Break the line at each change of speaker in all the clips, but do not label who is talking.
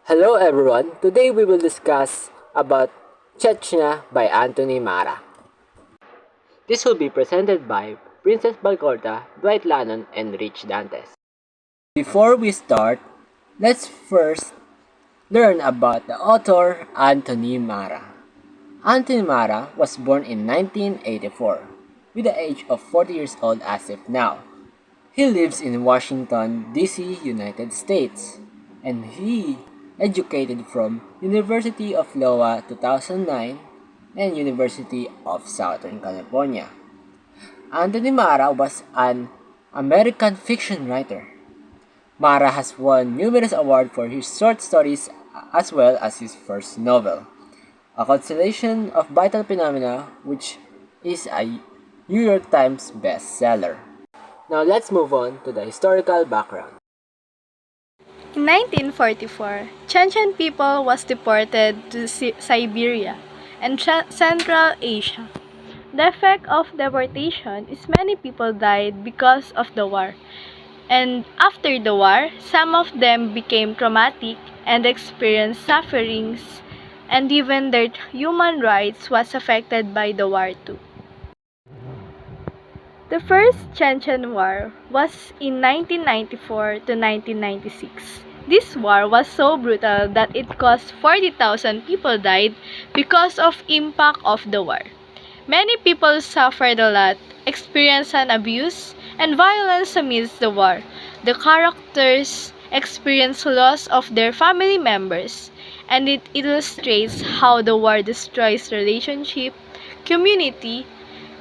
Hello everyone. Today we will discuss about Chechnya by Anthony Marra. This will be presented by Princess Balcorta, Dwight Lannon, and Rich Dantes. Before we start, let's first learn about the author Anthony Marra. Anthony Marra was born in 1984 with the age of 40 years old as of now. He lives in Washington, D.C., United States, and he educated from University of Iowa 2009 and University of Southern California. Anthony Marra was an American fiction writer. Marra has won numerous awards for his short stories as well as his first novel, A Constellation of Vital Phenomena, which is a New York Times bestseller. Now let's move on to the historical background.
In 1944, Chechen people was deported to Siberia and Central Asia. The effect of deportation is many people died because of the war. And after the war, some of them became traumatic and experienced sufferings, and even their human rights was affected by the war too. The first Chechen War was in 1994 to 1996. This war was so brutal that it caused 40,000 people died because of impact of the war. Many people suffered a lot, experienced an abuse and violence amidst the war. The characters experienced loss of their family members, and it illustrates how the war destroys relationship, community,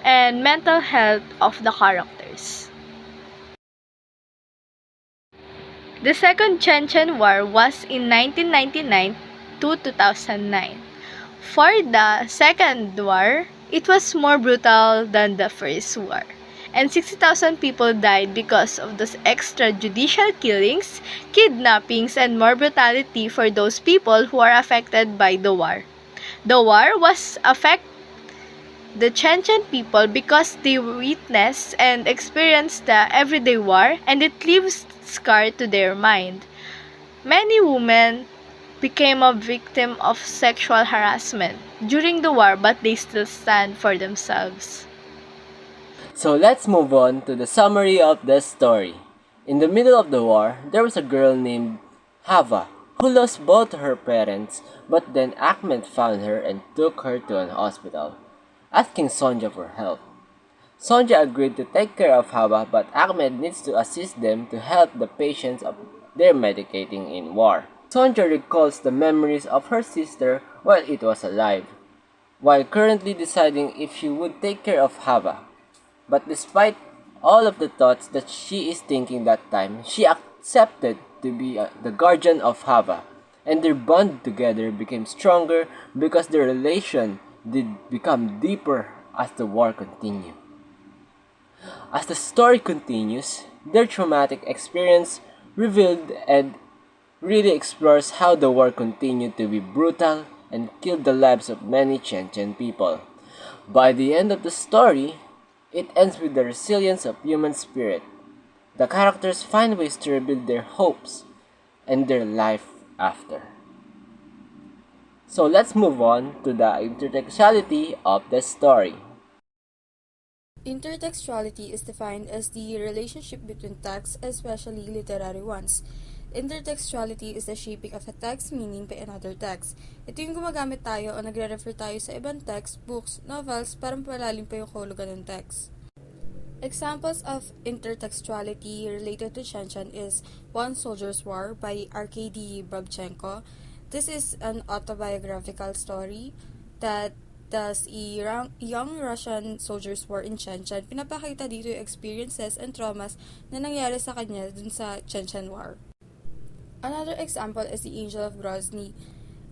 and mental health of the characters. The Second Chechen War was in 1999 to 2009. For the Second War, it was more brutal than the First War, and 60,000 people died because of those extrajudicial killings, kidnappings, and more brutality for those people who are affected by the war. The war was affected the Chechen people because they witnessed and experienced the everyday war, and it leaves scar to their mind. Many women became a victim of sexual harassment during the war, but they still stand for themselves.
So let's move on to the summary of the story. In the middle of the war, there was a girl named Hava who lost both her parents, but then Ahmed found her and took her to an hospital, asking Sonja for help. Sonja agreed to take care of Hava, but Ahmed needs to assist them to help the patients of their medicating in war. Sonja recalls the memories of her sister while it was alive, while currently deciding if she would take care of Hava. But despite all of the thoughts that she is thinking that time, she accepted to be the guardian of Hava, and their bond together became stronger because their relation did become deeper as the war continued. As the story continues, their traumatic experience revealed and really explores how the war continued to be brutal and killed the lives of many Chechen people. By the end of the story, it ends with the resilience of human spirit. The characters find ways to rebuild their hopes and their life after. So let's move on to the intertextuality of the story.
Intertextuality is defined as the relationship between texts, especially literary ones. Intertextuality is the shaping of a text meaning by another text. Ito yung gumagamit tayo o nagre-refer tayo sa ibang text, books, novels para mapalalim pa yung kahulugan ng text. Examples of intertextuality related to Chechen is One Soldier's War by Arkady Babchenko. This is an autobiographical story that thus young Russian soldiers war in Chechen. Pinapakita dito yung experiences and traumas na nangyari sa kanya dun sa Chechen War. Another example is The Angel of Grozny,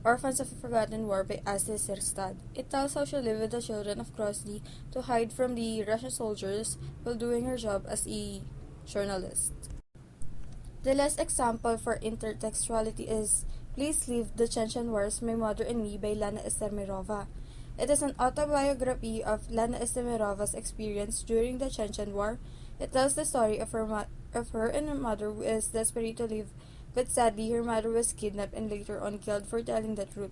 Orphans of a Forgotten War by Asli Sirstad. It tells how she lived with the children of Grozny to hide from the Russian soldiers while doing her job as a journalist. The last example for intertextuality is Please Leave the Chechen Wars, My Mother and Me by Lana Estemirova. It is an autobiography of Lana Estemirova's experience during the Chechen War. It tells the story of her and her mother who is desperate to leave but sadly her mother was kidnapped and later on killed for telling the truth.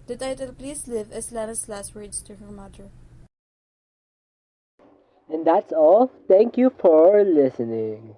The title Please Live is Lana's last words to her mother.
And that's all. Thank you for listening.